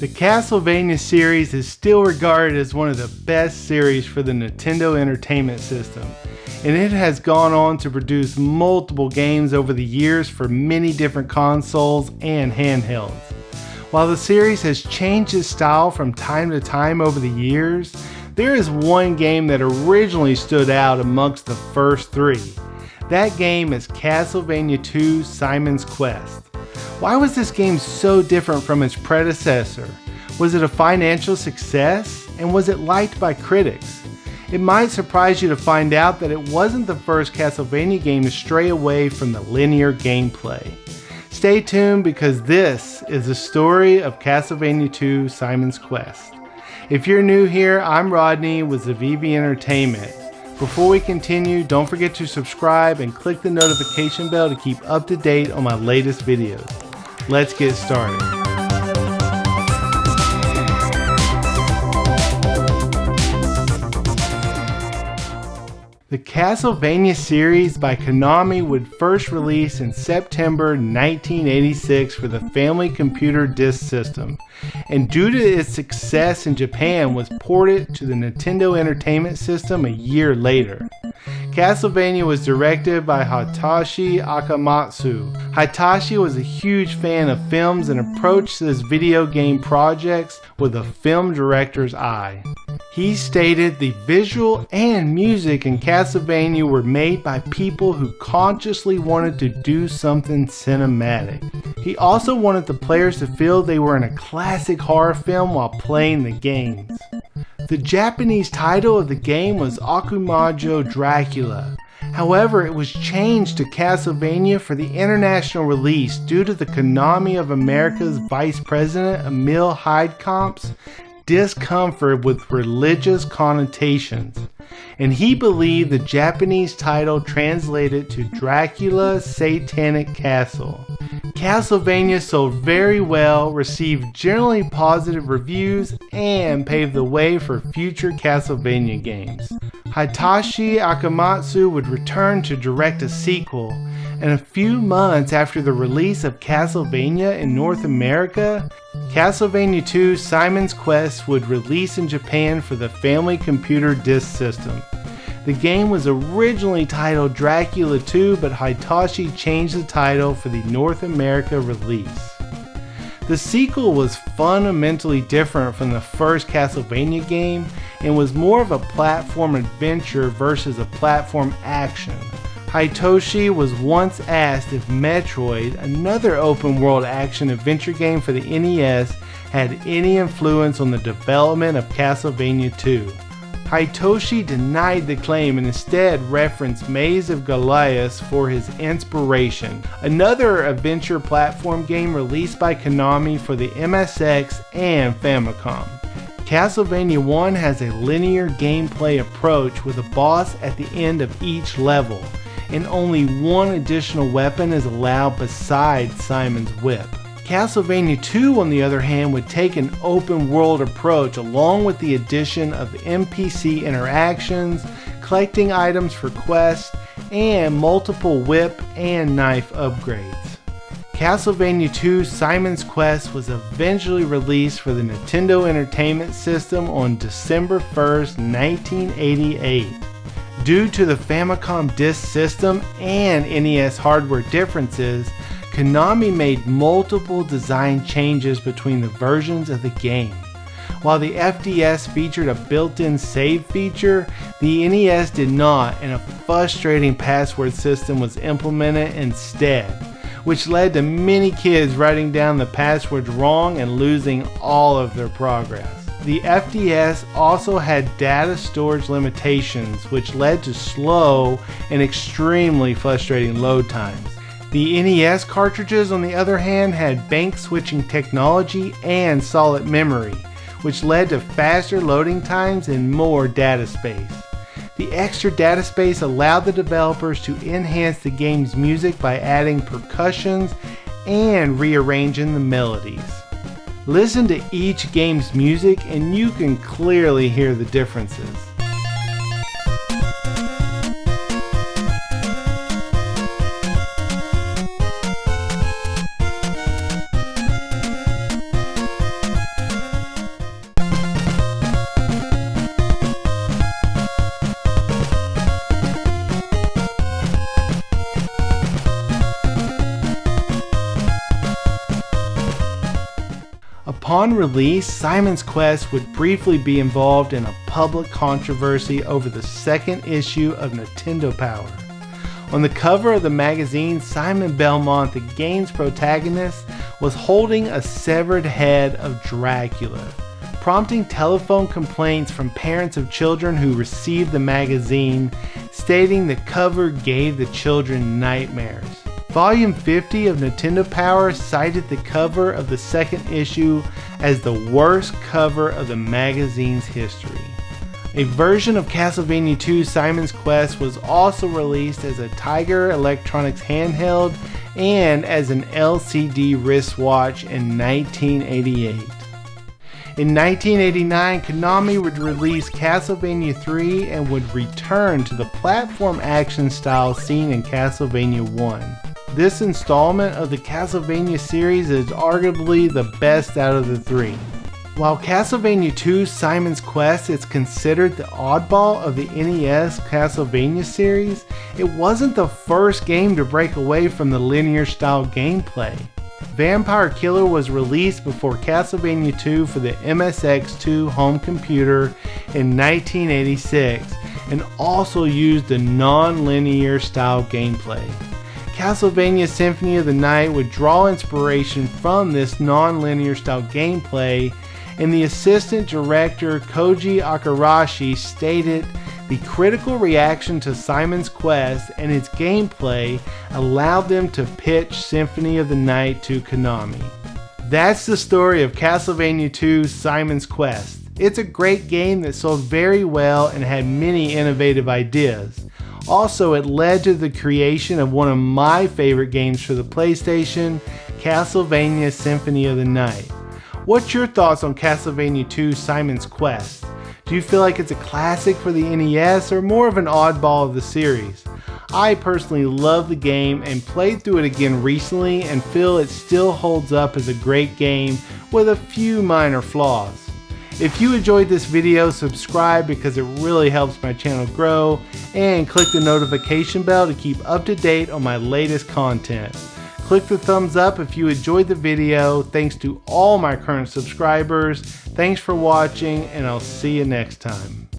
The Castlevania series is still regarded as one of the best series for the Nintendo Entertainment System, and it has gone on to produce multiple games over the years for many different consoles and handhelds. While the series has changed its style from time to time over the years, there is one game that originally stood out amongst the first three. That game is Castlevania II: Simon's Quest. Why was this game so different from its predecessor? Was it a financial success? And was it liked by critics? It might surprise you to find out that it wasn't the first Castlevania game to stray away from the linear gameplay. Stay tuned because this is the story of Castlevania II: Simon's Quest. If you're new here, I'm Rodney with Zivivi Entertainment. Before we continue, don't forget to subscribe and click the notification bell to keep up to date on my latest videos. Let's get started. The Castlevania series by Konami would first release in September 1986 for the Family Computer Disk System, and due to its success in Japan was ported to the Nintendo Entertainment System a year later. Castlevania was directed by Hitoshi Akamatsu. Hitoshi was a huge fan of films and approached his video game projects with a film director's eye. He stated the visual and music in Castlevania were made by people who consciously wanted to do something cinematic. He also wanted the players to feel they were in a classic horror film while playing the games. The Japanese title of the game was Akumajo Dracula. However, it was changed to Castlevania for the international release due to the Konami of America's Vice President Emil Heidekomp's discomfort with religious connotations, and he believed the Japanese title translated to Dracula's Satanic Castle. Castlevania sold very well, received generally positive reviews, and paved the way for future Castlevania games. Hitoshi Akamatsu would return to direct a sequel, and a few months after the release of Castlevania in North America, Castlevania II: Simon's Quest would release in Japan for the Family Computer Disk System. The game was originally titled Dracula 2, but Hitoshi changed the title for the North America release. The sequel was fundamentally different from the first Castlevania game and was more of a platform adventure versus a platform action. Hitoshi was once asked if Metroid, another open-world action-adventure game for the NES, had any influence on the development of Castlevania 2. Hitoshi denied the claim and instead referenced Maze of Goliath for his inspiration, another adventure platform game released by Konami for the MSX and Famicom. Castlevania 1 has a linear gameplay approach with a boss at the end of each level, and only one additional weapon is allowed besides Simon's whip. Castlevania 2, on the other hand, would take an open world approach along with the addition of NPC interactions, collecting items for quests, and multiple whip and knife upgrades. Castlevania II: Simon's Quest was eventually released for the Nintendo Entertainment System on December 1st, 1988. Due to the Famicom Disk System and NES hardware differences, Konami made multiple design changes between the versions of the game. While the FDS featured a built-in save feature, the NES did not, and a frustrating password system was implemented instead, which led to many kids writing down the passwords wrong and losing all of their progress. The FDS also had data storage limitations, which led to slow and extremely frustrating load times. The NES cartridges, on the other hand, had bank switching technology and solid memory, which led to faster loading times and more data space. The extra data space allowed the developers to enhance the game's music by adding percussions and rearranging the melodies. Listen to each game's music and you can clearly hear the differences. Upon release, Simon's Quest would briefly be involved in a public controversy over the second issue of Nintendo Power. On the cover of the magazine, Simon Belmont, the game's protagonist, was holding a severed head of Dracula, prompting telephone complaints from parents of children who received the magazine, stating the cover gave the children nightmares. Volume 50 of Nintendo Power cited the cover of the second issue as the worst cover of the magazine's history. A version of Castlevania 2 Simon's Quest was also released as a Tiger Electronics handheld and as an LCD wristwatch in 1988. In 1989, Konami would release Castlevania 3 and would return to the platform action style seen in Castlevania 1. This installment of the Castlevania series is arguably the best out of the three. While Castlevania 2 Simon's Quest is considered the oddball of the NES Castlevania series, it wasn't the first game to break away from the linear style gameplay. Vampire Killer was released before Castlevania 2 for the MSX2 home computer in 1986 and also used the non-linear style gameplay. Castlevania Symphony of the Night would draw inspiration from this non-linear style gameplay, and the assistant director Koji Akarashi stated the critical reaction to Simon's Quest and its gameplay allowed them to pitch Symphony of the Night to Konami. That's the story of Castlevania 2 Simon's Quest. It's a great game that sold very well and had many innovative ideas. Also, it led to the creation of one of my favorite games for the PlayStation, Castlevania Symphony of the Night. What's your thoughts on Castlevania 2 Simon's Quest? Do you feel like it's a classic for the NES or more of an oddball of the series? I personally love the game and played through it again recently and feel it still holds up as a great game with a few minor flaws. If you enjoyed this video, subscribe because it really helps my channel grow, and click the notification bell to keep up to date on my latest content. Click the thumbs up if you enjoyed the video. Thanks to all my current subscribers. Thanks for watching, and I'll see you next time.